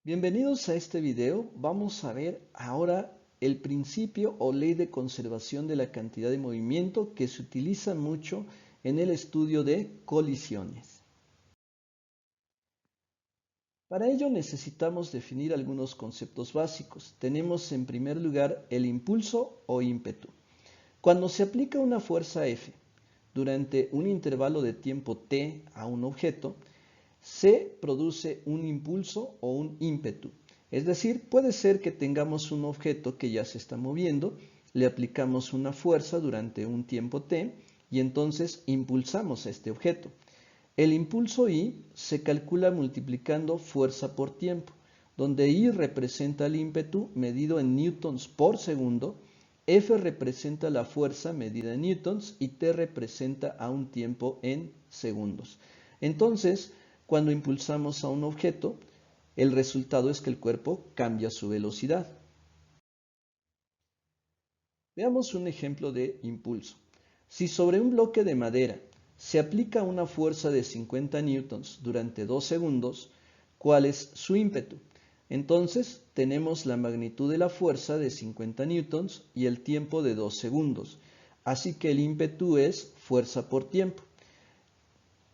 Bienvenidos a este video. Vamos a ver ahora el principio o ley de conservación de la cantidad de movimiento que se utiliza mucho en el estudio de colisiones. Para ello necesitamos definir algunos conceptos básicos. Tenemos en primer lugar el impulso o ímpetu. Cuando se aplica una fuerza F durante un intervalo de tiempo t a un objeto, se produce un impulso o un ímpetu. Es decir, puede ser que tengamos un objeto que ya se está moviendo, le aplicamos una fuerza durante un tiempo t y entonces impulsamos a este objeto. El impulso I se calcula multiplicando fuerza por tiempo, donde I representa el ímpetu medido en newtons por segundo, F representa la fuerza medida en newtons y T representa a un tiempo en segundos. Entonces, cuando impulsamos a un objeto, el resultado es que el cuerpo cambia su velocidad. Veamos un ejemplo de impulso. Si sobre un bloque de madera se aplica una fuerza de 50 newtons durante 2 segundos, ¿cuál es su ímpetu? Entonces tenemos la magnitud de la fuerza de 50 newtons y el tiempo de 2 segundos. Así que el ímpetu es fuerza por tiempo.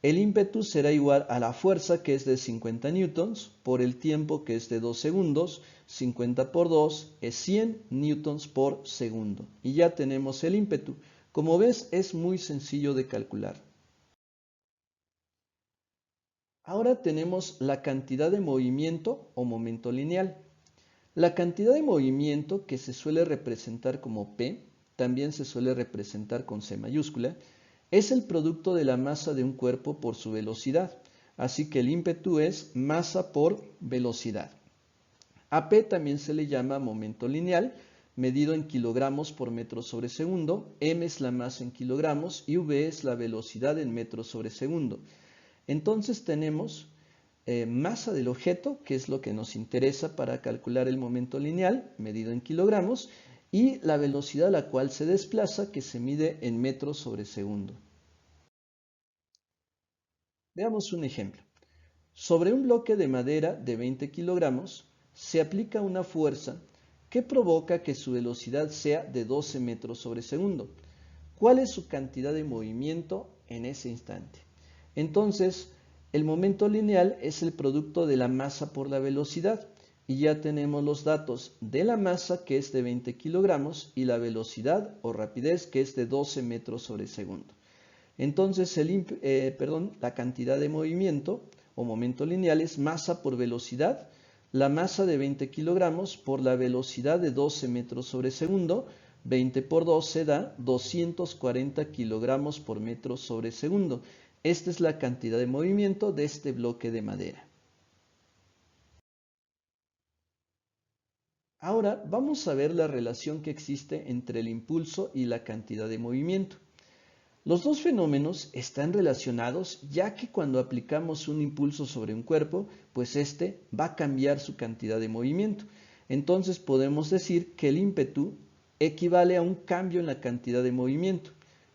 El ímpetu será igual a la fuerza, que es de 50 newtons, por el tiempo, que es de 2 segundos. 50 por 2 es 100 newtons por segundo. Y ya tenemos el ímpetu. Como ves, es muy sencillo de calcular. Ahora tenemos la cantidad de movimiento o momento lineal. La cantidad de movimiento, que se suele representar como P, también se suele representar con C mayúscula, es el producto de la masa de un cuerpo por su velocidad. Así que el ímpetu es masa por velocidad. A P también se le llama momento lineal, medido en kilogramos por metro sobre segundo. M es la masa en kilogramos y V es la velocidad en metros sobre segundo. Entonces tenemos masa del objeto, que es lo que nos interesa para calcular el momento lineal, medido en kilogramos, y la velocidad a la cual se desplaza, que se mide en metros sobre segundo. Veamos un ejemplo. Sobre un bloque de madera de 20 kilogramos se aplica una fuerza que provoca que su velocidad sea de 12 metros sobre segundo. ¿Cuál es su cantidad de movimiento en ese instante? Entonces, el momento lineal es el producto de la masa por la velocidad y ya tenemos los datos de la masa, que es de 20 kilogramos, y la velocidad o rapidez, que es de 12 metros sobre segundo. Entonces, la cantidad de movimiento o momento lineal es masa por velocidad, la masa de 20 kilogramos por la velocidad de 12 metros sobre segundo. 20 por 12 da 240 kilogramos por metro sobre segundo. Esta es la cantidad de movimiento de este bloque de madera. Ahora vamos a ver la relación que existe entre el impulso y la cantidad de movimiento. Los dos fenómenos están relacionados, ya que cuando aplicamos un impulso sobre un cuerpo, pues este va a cambiar su cantidad de movimiento. Entonces podemos decir que el ímpetu equivale a un cambio en la cantidad de movimiento.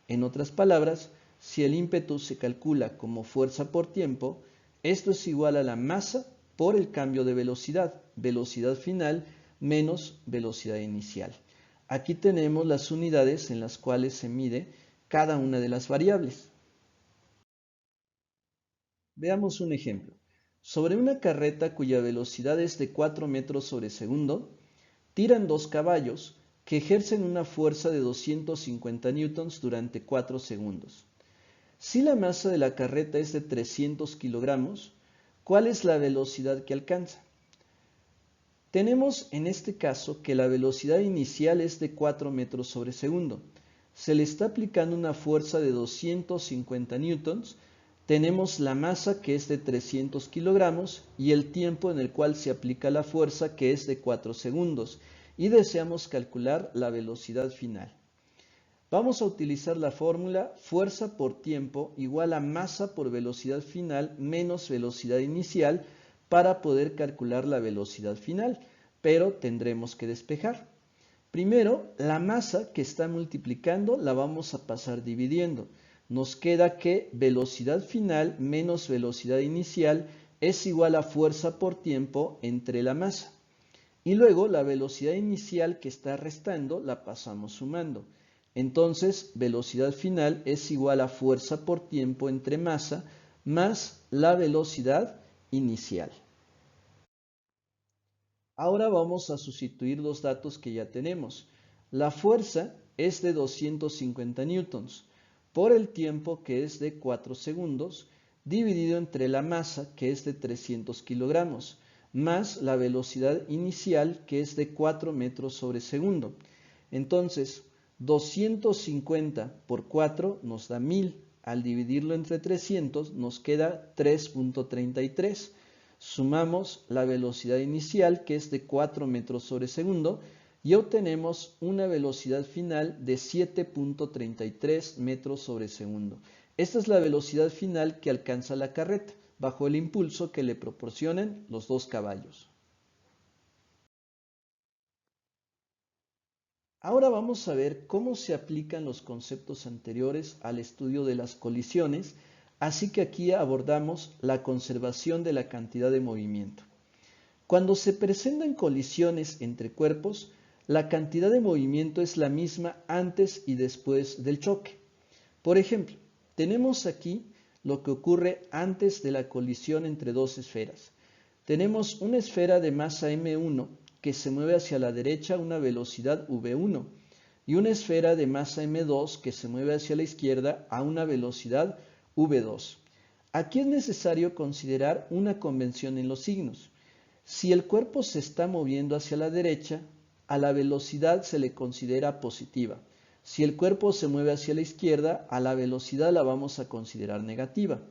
En otras palabras, si el ímpetu se calcula como fuerza por tiempo, esto es igual a la masa por el cambio de velocidad, velocidad final menos velocidad inicial. Aquí tenemos las unidades en las cuales se mide cada una de las variables. Veamos un ejemplo. Sobre una carreta cuya velocidad es de 4 metros sobre segundo, tiran dos caballos que ejercen una fuerza de 250 newtons durante 4 segundos. Si la masa de la carreta es de 300 kilogramos, ¿cuál es la velocidad que alcanza? Tenemos en este caso que la velocidad inicial es de 4 metros sobre segundo. Se le está aplicando una fuerza de 250 newtons. Tenemos la masa, que es de 300 kilogramos, y el tiempo en el cual se aplica la fuerza, que es de 4 segundos. Y deseamos calcular la velocidad final. Vamos a utilizar la fórmula fuerza por tiempo igual a masa por velocidad final menos velocidad inicial para poder calcular la velocidad final, pero tendremos que despejar. Primero, la masa que está multiplicando la vamos a pasar dividiendo. Nos queda que velocidad final menos velocidad inicial es igual a fuerza por tiempo entre la masa. Y luego la velocidad inicial que está restando la pasamos sumando. Entonces, velocidad final es igual a fuerza por tiempo entre masa más la velocidad inicial. Ahora vamos a sustituir los datos que ya tenemos. La fuerza es de 250 newtons por el tiempo, que es de 4 segundos, dividido entre la masa, que es de 300 kilogramos, más la velocidad inicial, que es de 4 metros sobre segundo. Entonces, 250 por 4 nos da 1000. Al dividirlo entre 300 nos queda 3.33. Sumamos la velocidad inicial, que es de 4 metros sobre segundo, y obtenemos una velocidad final de 7.33 metros sobre segundo. Esta es la velocidad final que alcanza la carreta, bajo el impulso que le proporcionan los dos caballos. Ahora vamos a ver cómo se aplican los conceptos anteriores al estudio de las colisiones, así que aquí abordamos la conservación de la cantidad de movimiento. Cuando se presentan colisiones entre cuerpos, la cantidad de movimiento es la misma antes y después del choque. Por ejemplo, tenemos aquí lo que ocurre antes de la colisión entre dos esferas. Tenemos una esfera de masa m1 que se mueve hacia la derecha a una velocidad v1 y una esfera de masa m2 que se mueve hacia la izquierda a una velocidad v2. Aquí es necesario considerar una convención en los signos. Si el cuerpo se está moviendo hacia la derecha, a la velocidad se le considera positiva. Si el cuerpo se mueve hacia la izquierda, a la velocidad la vamos a considerar negativa.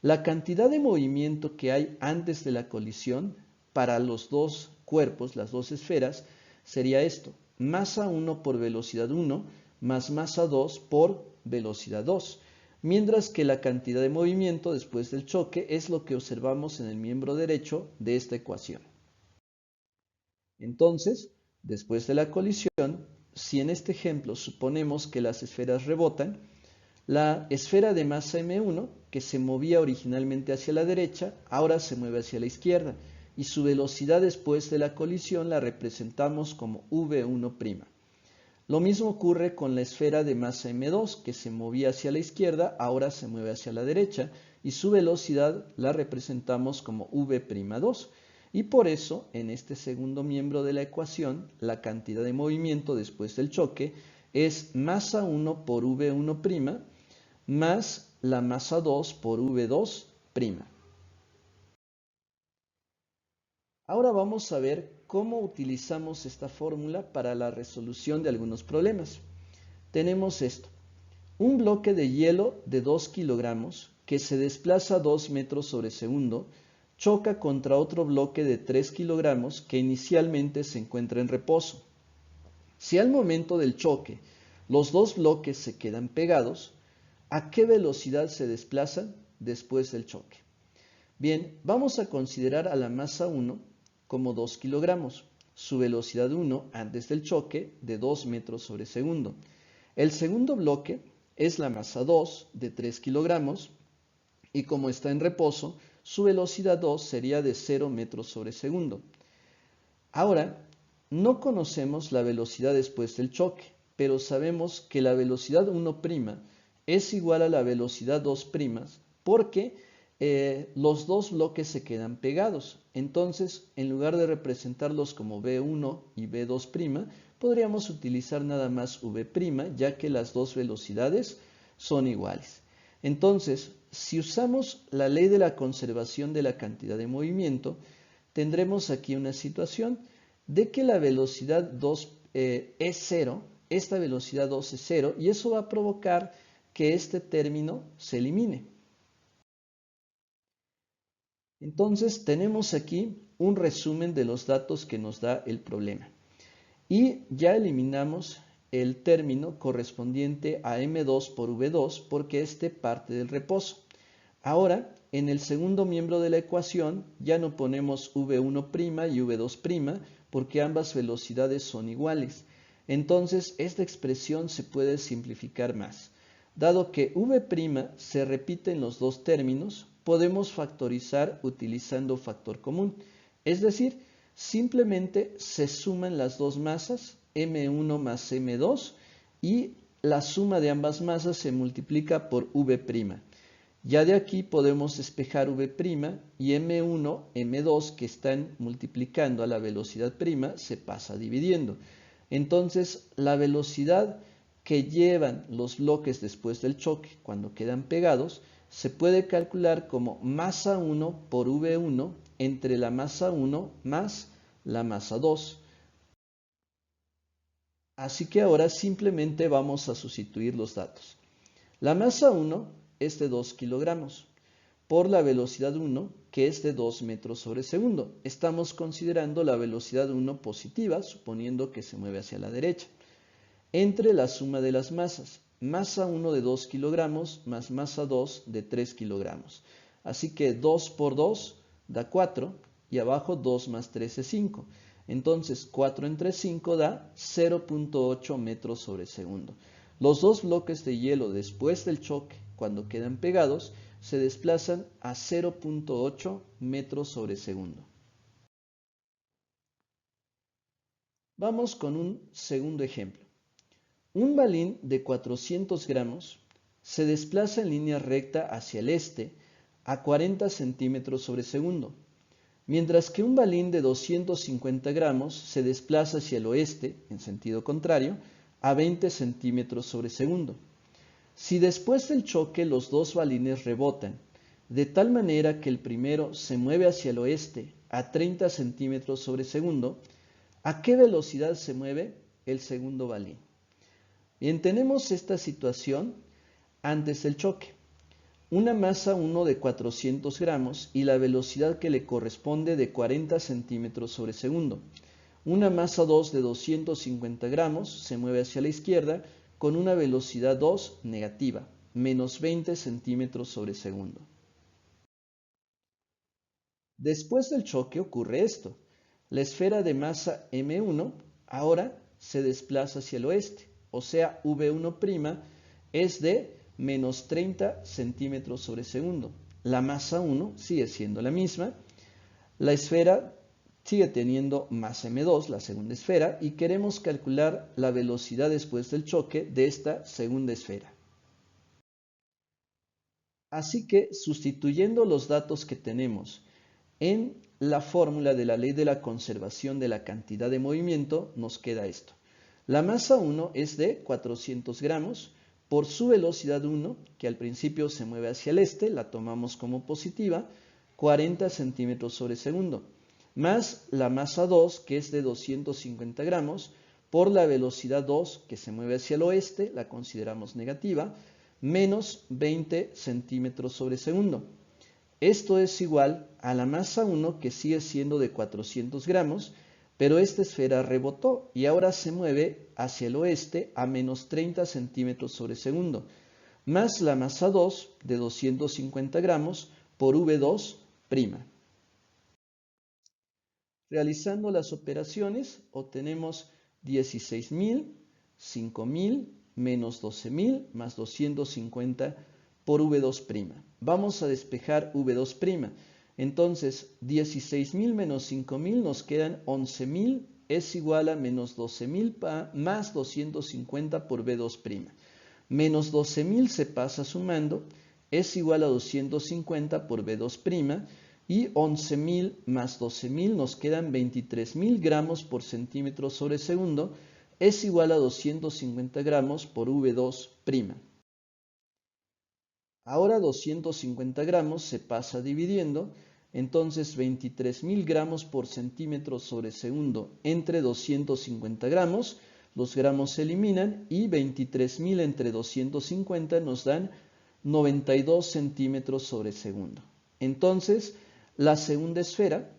La cantidad de movimiento que hay antes de la colisión para los dos cuerpos, las dos esferas, sería esto: masa 1 por velocidad 1 más masa 2 por velocidad 2. Mientras que la cantidad de movimiento después del choque es lo que observamos en el miembro derecho de esta ecuación. Entonces, después de la colisión, si en este ejemplo suponemos que las esferas rebotan, la esfera de masa m1, que se movía originalmente hacia la derecha, ahora se mueve hacia la izquierda, y su velocidad después de la colisión la representamos como v1'. Lo mismo ocurre con la esfera de masa m2, que se movía hacia la izquierda, ahora se mueve hacia la derecha, y su velocidad la representamos como v'2. Y por eso, en este segundo miembro de la ecuación, la cantidad de movimiento después del choque es masa 1 por v1' más la masa 2 por v2'. Ahora vamos a ver cómo utilizamos esta fórmula para la resolución de algunos problemas. Tenemos esto: un bloque de hielo de 2 kilogramos que se desplaza 2 metros sobre segundo choca contra otro bloque de 3 kilogramos que inicialmente se encuentra en reposo. Si al momento del choque los dos bloques se quedan pegados, ¿a qué velocidad se desplazan después del choque? Bien, vamos a considerar a la masa 1 como 2 kilogramos, su velocidad 1 antes del choque de 2 metros sobre segundo. El segundo bloque es la masa 2 de 3 kilogramos y como está en reposo, su velocidad 2 sería de 0 metros sobre segundo. Ahora, no conocemos la velocidad después del choque, pero sabemos que la velocidad 1' es igual a la velocidad 2' porque los dos bloques se quedan pegados. Entonces, en lugar de representarlos como v1 y v2', podríamos utilizar nada más v', ya que las dos velocidades son iguales. Entonces, si usamos la ley de la conservación de la cantidad de movimiento, tendremos aquí una situación de que la velocidad 2 es 0, esta velocidad 2 es 0, y eso va a provocar que este término se elimine. Entonces tenemos aquí un resumen de los datos que nos da el problema. Y ya eliminamos el término correspondiente a m2 por v2 porque este parte del reposo. Ahora, en el segundo miembro de la ecuación ya no ponemos v1' y v2' porque ambas velocidades son iguales. Entonces esta expresión se puede simplificar más. Dado que v' se repite en los dos términos, podemos factorizar utilizando factor común. Es decir, simplemente se suman las dos masas, M1 más M2, y la suma de ambas masas se multiplica por V'. Ya de aquí podemos despejar V' y M1, M2 que están multiplicando a la velocidad prima se pasa dividiendo. Entonces la velocidad que llevan los bloques después del choque cuando quedan pegados se puede calcular como masa 1 por V1 entre la masa 1 más la masa 2. Así que ahora simplemente vamos a sustituir los datos. La masa 1 es de 2 kilogramos por la velocidad 1 que es de 2 metros sobre segundo. Estamos considerando la velocidad 1 positiva, suponiendo que se mueve hacia la derecha. Entre la suma de las masas, masa 1 de 2 kilogramos más masa 2 de 3 kilogramos. Así que 2 por 2 da 4 y abajo 2 más 3 es 5. Entonces 4 entre 5 da 0.8 metros sobre segundo. Los dos bloques de hielo después del choque, cuando quedan pegados, se desplazan a 0.8 metros sobre segundo. Vamos con un segundo ejemplo. Un balín de 400 gramos se desplaza en línea recta hacia el este a 40 centímetros sobre segundo, mientras que un balín de 250 gramos se desplaza hacia el oeste, en sentido contrario, a 20 centímetros sobre segundo. Si después del choque los dos balines rebotan, de tal manera que el primero se mueve hacia el oeste a 30 centímetros sobre segundo, ¿a qué velocidad se mueve el segundo balín? Bien, tenemos esta situación antes del choque. Una masa 1 de 400 gramos y la velocidad que le corresponde de 40 centímetros sobre segundo. Una masa 2 de 250 gramos se mueve hacia la izquierda con una velocidad 2 negativa, menos 20 centímetros sobre segundo. Después del choque ocurre esto. La esfera de masa M1 ahora se desplaza hacia el oeste. O sea, V1' es de menos 30 centímetros sobre segundo. La masa 1 sigue siendo la misma. La esfera sigue teniendo masa M2, la segunda esfera, y queremos calcular la velocidad después del choque de esta segunda esfera. Así que, sustituyendo los datos que tenemos en la fórmula de la ley de la conservación de la cantidad de movimiento, nos queda esto. La masa 1 es de 400 gramos por su velocidad 1, que al principio se mueve hacia el este, la tomamos como positiva, 40 centímetros sobre segundo, más la masa 2, que es de 250 gramos, por la velocidad 2, que se mueve hacia el oeste, la consideramos negativa, menos 20 centímetros sobre segundo. Esto es igual a la masa 1, que sigue siendo de 400 gramos, pero esta esfera rebotó y ahora se mueve hacia el oeste a menos 30 centímetros sobre segundo, más la masa 2 de 250 gramos por V2'. Realizando las operaciones obtenemos 16.000, 5.000, menos 12.000 más 250 por V2'. Vamos a despejar V2'. Entonces, 16.000 menos 5.000 nos quedan 11.000, es igual a menos 12.000 más 250 por V2'. Menos 12.000 se pasa sumando, es igual a 250 por V2', y 11.000 más 12.000 nos quedan 23.000 gramos por centímetro sobre segundo, es igual a 250 gramos por V2'. Ahora 250 gramos se pasa dividiendo, entonces 23.000 gramos por centímetro sobre segundo entre 250 gramos, los gramos se eliminan y 23.000 entre 250 nos dan 92 centímetros sobre segundo. Entonces, la segunda esfera,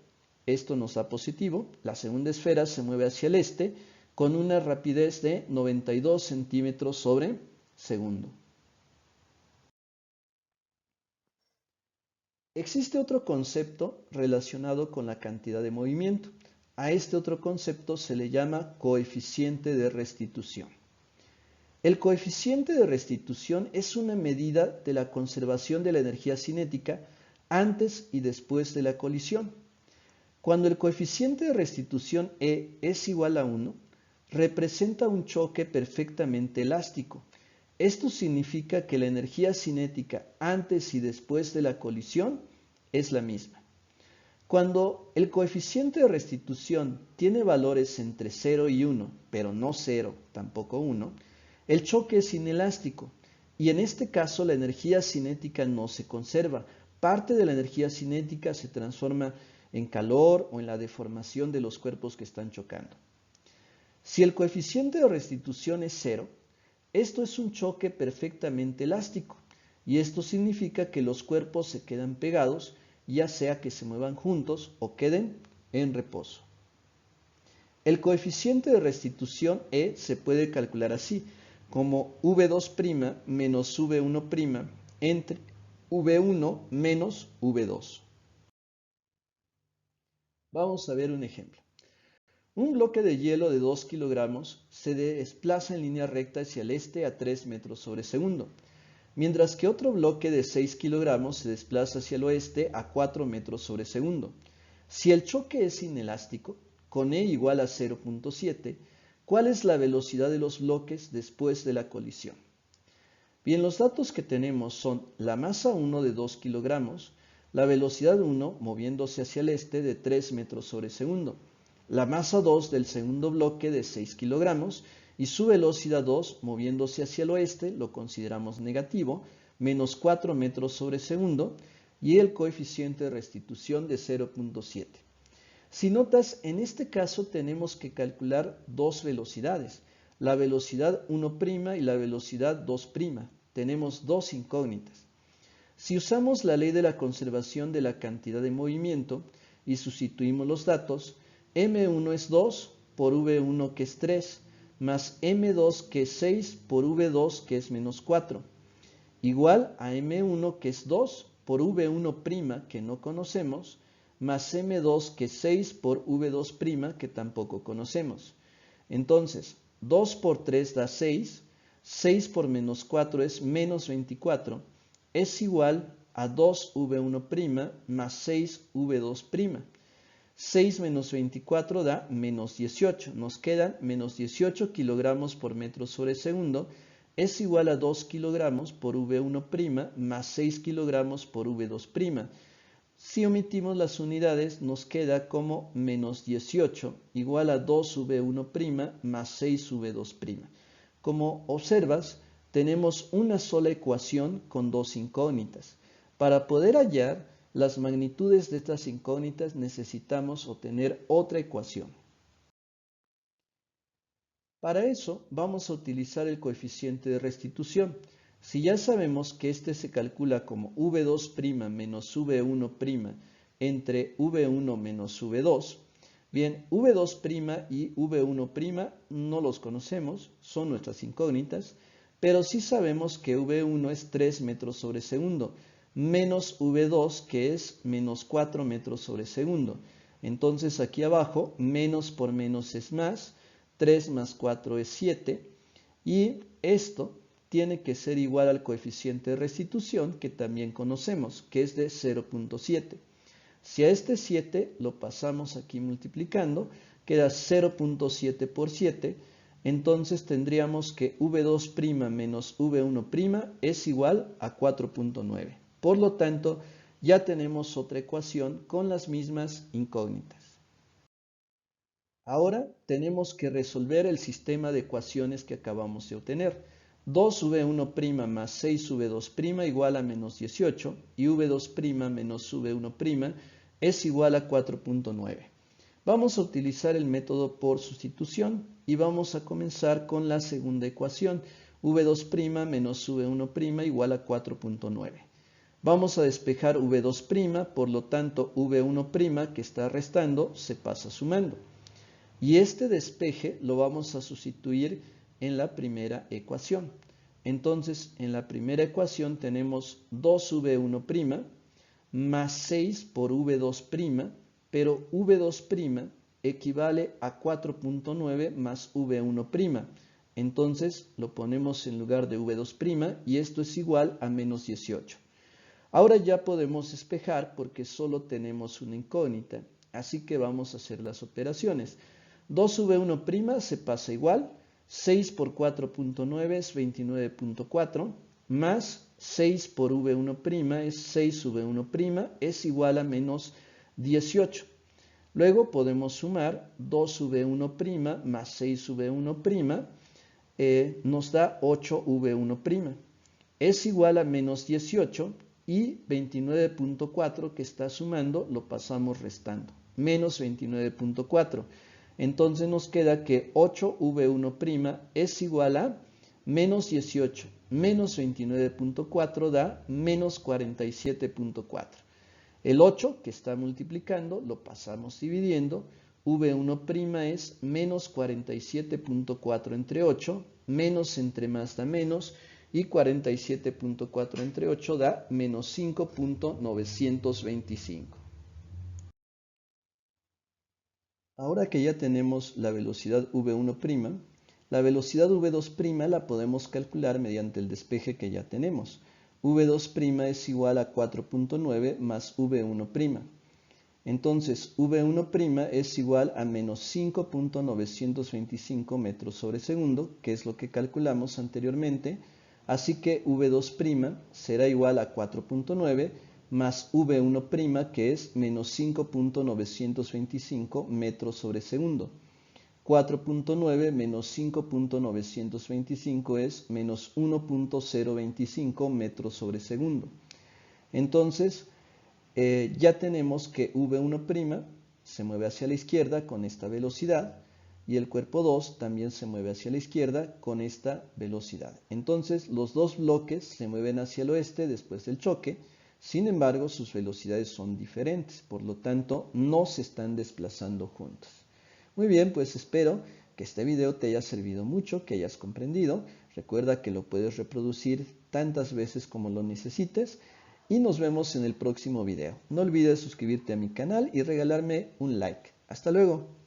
esto nos da positivo, la segunda esfera se mueve hacia el este con una rapidez de 92 centímetros sobre segundo. Existe otro concepto relacionado con la cantidad de movimiento. A este otro concepto se le llama coeficiente de restitución. El coeficiente de restitución es una medida de la conservación de la energía cinética antes y después de la colisión. Cuando el coeficiente de restitución E es igual a 1, representa un choque perfectamente elástico. Esto significa que la energía cinética antes y después de la colisión es la misma. Cuando el coeficiente de restitución tiene valores entre 0 y 1, pero no 0, tampoco 1, el choque es inelástico y en este caso la energía cinética no se conserva. Parte de la energía cinética se transforma en calor o en la deformación de los cuerpos que están chocando. Si el coeficiente de restitución es 0, esto es un choque perfectamente elástico y esto significa que los cuerpos se quedan pegados, ya sea que se muevan juntos o queden en reposo. El coeficiente de restitución E se puede calcular así, como V2' menos V1' entre V1 menos V2. Vamos a ver un ejemplo. Un bloque de hielo de 2 kilogramos se desplaza en línea recta hacia el este a 3 metros sobre segundo, mientras que otro bloque de 6 kilogramos se desplaza hacia el oeste a 4 metros sobre segundo. Si el choque es inelástico, con E igual a 0.7, ¿cuál es la velocidad de los bloques después de la colisión? Bien, los datos que tenemos son la masa 1 de 2 kilogramos, la velocidad 1 moviéndose hacia el este de 3 metros sobre segundo, la masa 2 del segundo bloque de 6 kilogramos y su velocidad 2 moviéndose hacia el oeste, lo consideramos negativo, menos 4 metros sobre segundo y el coeficiente de restitución de 0.7. Si notas, en este caso tenemos que calcular dos velocidades, la velocidad 1' y la velocidad 2'. Tenemos dos incógnitas. Si usamos la ley de la conservación de la cantidad de movimiento y sustituimos los datos, M1 es 2 por V1 que es 3, más M2 que es 6 por V2 que es menos 4, igual a M1 que es 2 por V1' que no conocemos, más M2 que es 6 por V2' que tampoco conocemos. Entonces, 2 por 3 da 6, 6 por menos 4 es menos 24, es igual a 2V1' más 6V2'. 6 menos 24 da menos 18, nos quedan menos 18 kilogramos por metro sobre segundo, es igual a 2 kilogramos por V1' más 6 kilogramos por V2'. Si omitimos las unidades, nos queda como menos 18 igual a 2V1' más 6V2'. Como observas, tenemos una sola ecuación con dos incógnitas. Para poder hallar las magnitudes de estas incógnitas necesitamos obtener otra ecuación. Para eso vamos a utilizar el coeficiente de restitución. Si ya sabemos que este se calcula como V2' menos V1' entre V1 menos V2, bien, V2' y V1' no los conocemos, son nuestras incógnitas, pero sí sabemos que V1 es 3 metros sobre segundo, menos V2 que es menos 4 metros sobre segundo. Entonces aquí abajo, menos por menos es más, 3 más 4 es 7, y esto tiene que ser igual al coeficiente de restitución que también conocemos, que es de 0.7. Si a este 7 lo pasamos aquí multiplicando, queda 0.7 por 7, entonces tendríamos que V2' menos V1' es igual a 4.9. Por lo tanto, ya tenemos otra ecuación con las mismas incógnitas. Ahora tenemos que resolver el sistema de ecuaciones que acabamos de obtener. 2V1' más 6V2' igual a menos 18 y V2' menos V1' es igual a 4.9. Vamos a utilizar el método por sustitución y vamos a comenzar con la segunda ecuación, V2' menos V1' igual a 4.9. Vamos a despejar V2', por lo tanto V1' que está restando se pasa sumando. Y este despeje lo vamos a sustituir en la primera ecuación. Entonces, en la primera ecuación tenemos 2V1' más 6 por V2', pero V2' equivale a 4.9 más V1'. Entonces, lo ponemos en lugar de V2' y esto es igual a menos 18. Ahora ya podemos despejar porque solo tenemos una incógnita, así que vamos a hacer las operaciones. 2v1' se pasa igual, 6 por 4.9 es 29.4, más 6 por v1' es 6v1' es igual a menos 18. Luego podemos sumar 2v1' más 6v1', nos da 8v1'. Es igual a menos 18 y 29.4 que está sumando lo pasamos restando. Menos 29.4. Entonces nos queda que 8v1' es igual a menos 18 menos 29.4 da menos 47.4. El 8 que está multiplicando lo pasamos dividiendo. v1' es menos 47.4 entre 8, menos entre más da menos, y 47.4 entre 8 da menos 5.925. Ahora que ya tenemos la velocidad v1', la velocidad v2' la podemos calcular mediante el despeje que ya tenemos. v2' es igual a 4.9 más v1'. Entonces, v1' es igual a menos 5.925 metros sobre segundo, que es lo que calculamos anteriormente. Así que v2' será igual a 4.9 más v1', que es menos 5.925 metros sobre segundo. 4.9 menos 5.925 es menos 1.025 metros sobre segundo. Entonces, ya tenemos que v1' se mueve hacia la izquierda con esta velocidad y el cuerpo 2 también se mueve hacia la izquierda con esta velocidad. Entonces, los dos bloques se mueven hacia el oeste después del choque. Sin embargo, sus velocidades son diferentes, por lo tanto, no se están desplazando juntos. Muy bien, pues espero que este video te haya servido mucho, que hayas comprendido. Recuerda que lo puedes reproducir tantas veces como lo necesites y nos vemos en el próximo video. No olvides suscribirte a mi canal y regalarme un like. Hasta luego.